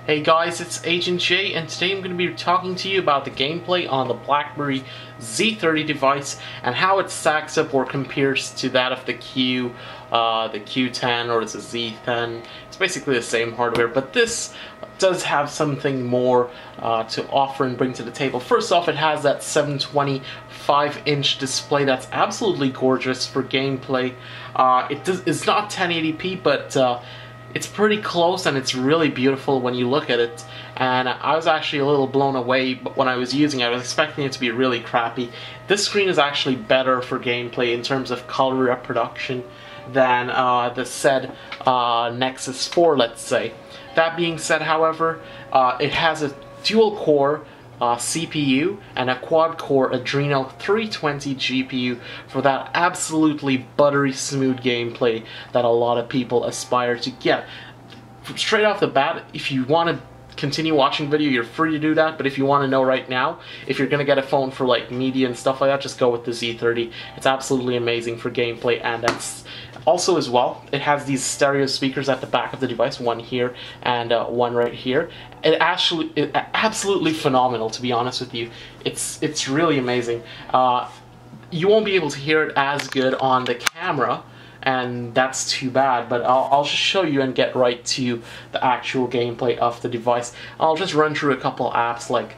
Hey guys, it's Agent J, and today I'm going to be talking to you about the gameplay on the Blackberry Z30 device and how it stacks up or compares to that of the Q10 or the Z10. It's basically the same hardware, but this does have something more to offer and bring to the table. First off, it has that 725-inch display that's absolutely gorgeous for gameplay. It's not 1080p, but it's pretty close and it's really beautiful when you look at it, and I was actually a little blown away when I was using it. I was expecting it to be really crappy. This screen is actually better for gameplay in terms of color reproduction than the said Nexus 4, let's say. That being said, however, it has a dual-core CPU and a quad-core Adreno 320 GPU for that absolutely buttery smooth gameplay that a lot of people aspire to get. Straight off the bat, if you want to continue watching video, you're free to do that, but if you want to know right now, if you're going to get a phone for like media and stuff like that, just go with the Z30. It's absolutely amazing for gameplay, and that's also as well, it has these stereo speakers at the back of the device, one here and one right here. It's absolutely phenomenal, to be honest with you. It's really amazing. You won't be able to hear it as good on the camera, and that's too bad, but I'll just show you and get right to the actual gameplay of the device. I'll just run through a couple apps, like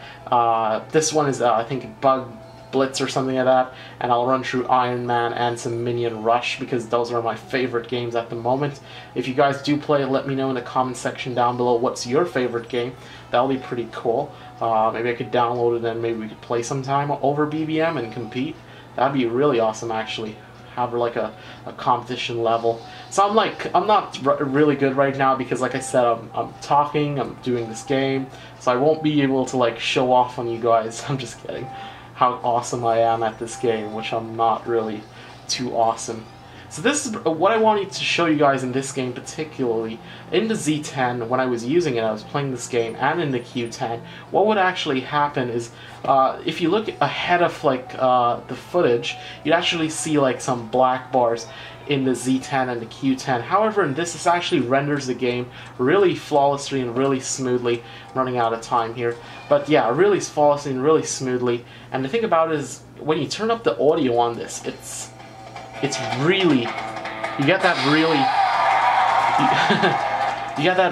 this one is I think Bugg, Blitz or something like that, and I'll run through Iron Man and some Minion Rush because those are my favorite games at the moment. If you guys do play it, let me know in the comment section down below what's your favorite game. That'll be pretty cool. Maybe I could download it and maybe we could play sometime over BBM and compete. That'd be really awesome, actually. Have like a competition level. So I'm not really good right now because, like I said, I'm talking, I'm doing this game, so I won't be able to like show off on you guys. I'm just kidding. How awesome I am at this game, which I'm not really too awesome. So this is what I wanted to show you guys in this game, particularly in the Z10. When I was using it, I was playing this game, and in the Q10, what would actually happen is if you look ahead of like the footage, you'd actually see like some black bars in the Z10 and the Q10. However, in this actually renders the game really flawlessly and really smoothly. I'm running out of time here, but yeah, really flawlessly and really smoothly. And the thing about it is, when you turn up the audio on this, it's really, you get that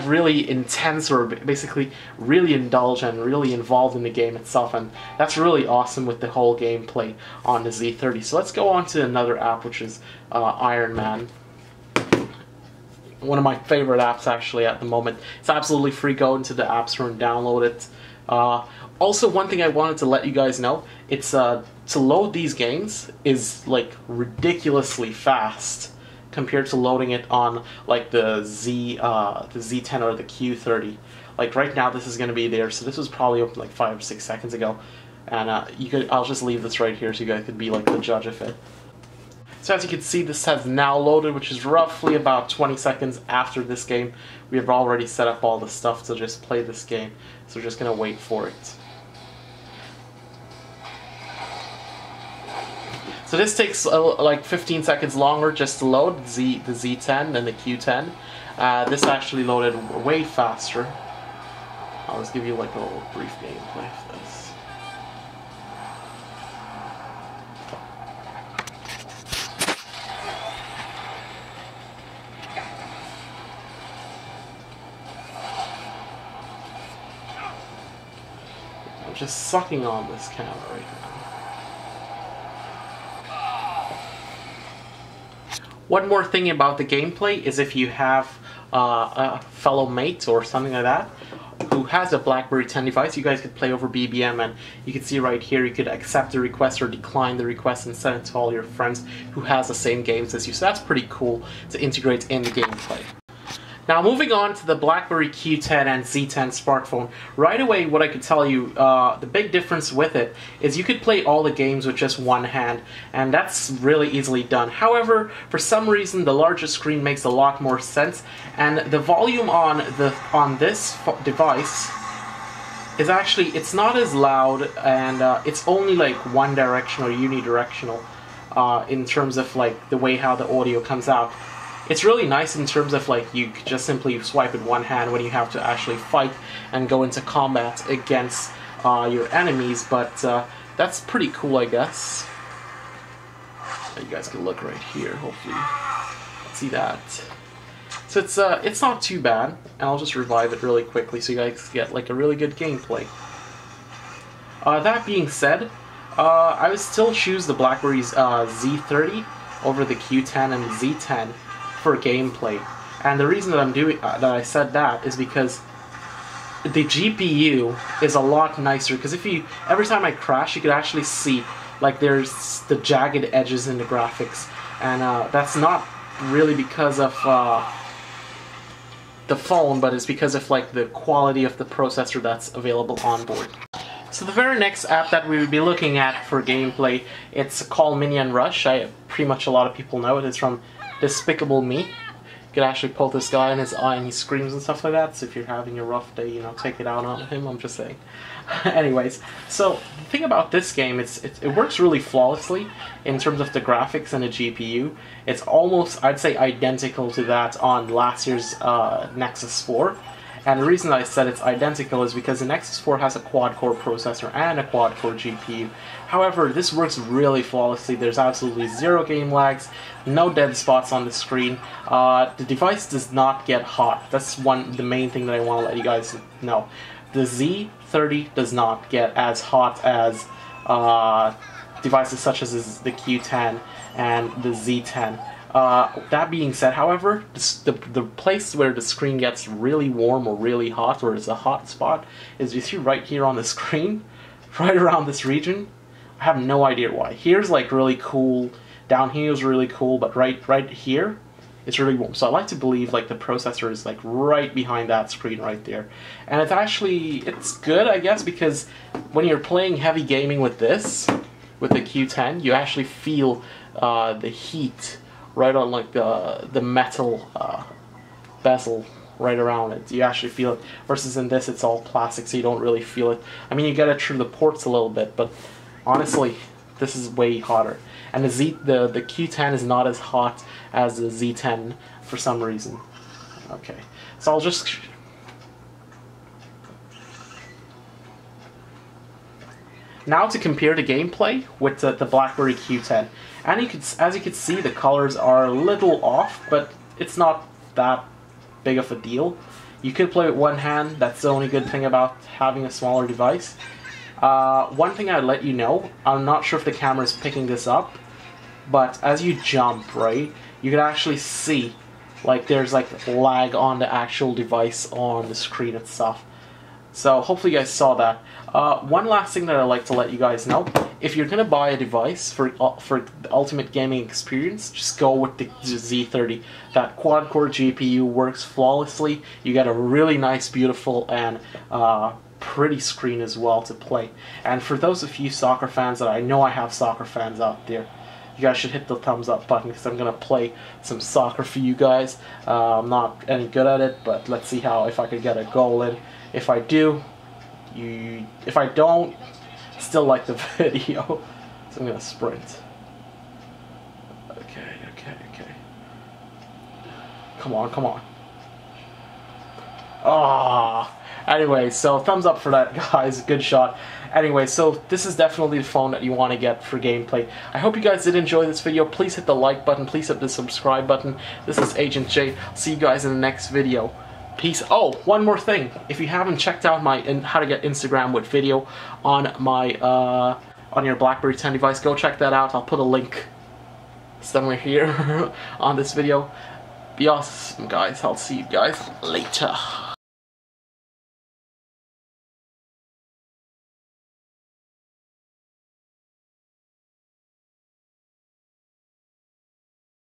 really intense, or basically really indulgent, really involved in the game itself, and that's really awesome with the whole gameplay on the Z30. So let's go on to another app, which is Iron Man. One of my favorite apps actually at the moment. It's absolutely free. Go into the App Store and download it. Also, one thing I wanted to let you guys know, it's to load these games is like ridiculously fast compared to loading it on like the Z10 or the Q30. Like right now, this is going to be there, so this was probably open like 5 or 6 seconds ago, and I'll just leave this right here so you guys could be like the judge of it. So as you can see, this has now loaded, which is roughly about 20 seconds after this game. We have already set up all the stuff to just play this game, so we're just going to wait for it. So this takes like 15 seconds longer just to load the Z10 than the Q10. This actually loaded way faster. I'll just give you like a little brief gameplay of this. I'm just sucking on this camera right now. One more thing about the gameplay is if you have a fellow mate or something like that who has a Blackberry 10 device, you guys could play over BBM, and you can see right here you could accept the request or decline the request and send it to all your friends who has the same games as you. So that's pretty cool to integrate in the gameplay. Now moving on to the Blackberry Q10 and Z10 smartphone, right away what I could tell you, the big difference with it is you could play all the games with just one hand, and that's really easily done. However, for some reason the larger screen makes a lot more sense, and the volume on this device is actually, it's not as loud, and it's only like one directional, unidirectional in terms of like the way how the audio comes out. It's really nice in terms of like you could just simply swipe with one hand when you have to actually fight and go into combat against your enemies, but that's pretty cool, I guess. You guys can look right here, hopefully see that. So it's not too bad, and I'll just revive it really quickly so you guys get like a really good gameplay. That being said, I would still choose the Blackberry Z30 over the Q10 and Z10 for gameplay, and the reason that I'm doing that I said that is because the GPU is a lot nicer. Because every time I crash, you could actually see like there's the jagged edges in the graphics, and that's not really because of the phone, but it's because of like the quality of the processor that's available on board. So the very next app that we would be looking at for gameplay, it's called Minion Rush. Pretty much a lot of people know it. It's from Despicable Me. You could actually pull this guy in his eye and he screams and stuff like that. So if you're having a rough day, you know, take it out on him, I'm just saying. Anyways, so the thing about this game, it works really flawlessly in terms of the graphics and the GPU. It's almost, I'd say, identical to that on last year's Nexus 4. And the reason I said it's identical is because the Nexus 4 has a quad-core processor and a quad-core GPU. However, this works really flawlessly. There's absolutely zero game lags, no dead spots on the screen. The device does not get hot. That's the main thing that I want to let you guys know. The Z30 does not get as hot as devices such as the Q10 and the Z10. That being said, however, the place where the screen gets really warm or really hot, or it's a hot spot, is you see right here on the screen, right around this region. I have no idea why. Here's like really cool, down here is really cool, but right here, it's really warm. So I like to believe like the processor is like right behind that screen right there. And it's good, I guess, because when you're playing heavy gaming with this, with the Q10, you actually feel the heat right on like the metal bezel right around it. You actually feel it. Versus in this, it's all plastic, so you don't really feel it. I mean, you get it through the ports a little bit, but honestly, this is way hotter. And the Q10 is not as hot as the Z10 for some reason. Okay, so I'll just... Now to compare the gameplay with the Blackberry Q10. And as you can see, the colors are a little off, but it's not that big of a deal. You could play with one hand. That's the only good thing about having a smaller device. One thing I'd let you know, I'm not sure if the camera is picking this up, but as you jump, right, you can actually see like there's like lag on the actual device on the screen itself. So hopefully you guys saw that. One last thing that I'd like to let you guys know, if you're going to buy a device for the ultimate gaming experience, just go with the Z30. That quad-core GPU works flawlessly. You get a really nice, beautiful, and pretty screen as well to play. And for those of you soccer fans, that I know I have soccer fans out there, you guys should hit the thumbs up button because I'm going to play some soccer for you guys. I'm not any good at it, but let's see if I could get a goal in. If I do, if I don't, still like the video. So I'm going to sprint. Okay. Come on. Ah. Anyway, so thumbs up for that, guys. Good shot. Anyway, so this is definitely the phone that you want to get for gameplay. I hope you guys did enjoy this video. Please hit the like button. Please hit the subscribe button. This is Agent J. See you guys in the next video. Peace. Oh, one more thing. If you haven't checked out my how to get Instagram with video on my on your Blackberry 10 device, go check that out. I'll put a link somewhere here on this video. Be awesome, guys. I'll see you guys later.